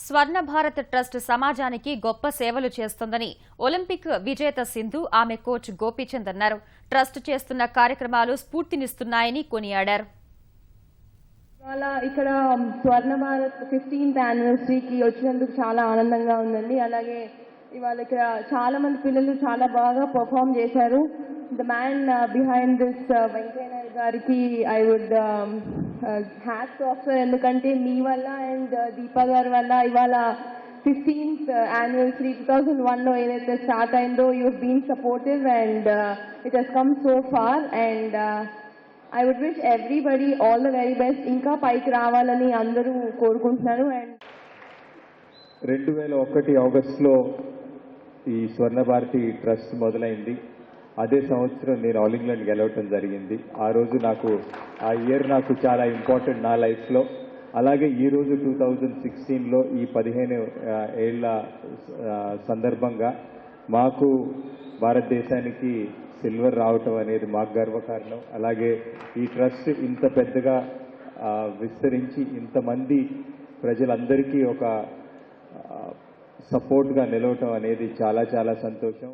స్వర్ణ Bharat trust సమాజానికి గొప్ప సేవలు చేస్తోందని ఒలింపిక్ విజేత సింధు ఆమె కోచ్ గోపీచంద్ అన్నారు. ట్రస్ట్ చేస్తున్న కార్యక్రమాలు స్ఫూర్తినిస్తున్నాయని కొనియాడారు. ఇక్కడ స్వర్ణ భారత్ 15th యానివర్సరీకి వచ్చినందుకు చాలా ఆనందంగా ఉందండి. అలాగే ఇవాళ ఇక్కడ చాలా మంది పిల్లలు చాలా బాగా పర్ఫామ్ చేశారు. The man behind this Venkaiah Naidu గారికి I would hats off sir. ఎందుకంటే మీ వల్ల అండ్ దీపా గారి వల్ల ఇవాళ 15th యానివర్సరీ 2001లో ఏదైతే స్టార్ట్ అయిందో you have been supportive and it has come so far and I would wish everybody all the very best. ఇంకా పైకి రావాలని అందరూ కోరుకుంటున్నారు. అండ్ 2001 ఆగస్టులో ఈ స్వర్ణ భారతి ట్రస్ట్ మొదలైంది. అదే సంవత్సరం నేను ఆల్ ఇంగ్లాండ్ గెలవటం జరిగింది. ఆ రోజు ఆ ఇయర్ నాకు చాలా ఇంపార్టెంట్ నా లైఫ్లో. అలాగే ఈరోజు 2016లో ఈ 15 ఏళ్ల సందర్భంగా మాకు భారతదేశానికి సిల్వర్ రావటం అనేది మాకు గర్వకారణం. అలాగే ఈ ట్రస్ట్ ఇంత పెద్దగా విస్తరించి ఇంతమంది ప్రజలందరికీ ఒక సపోర్ట్గా నిలవటం అనేది చాలా చాలా సంతోషం.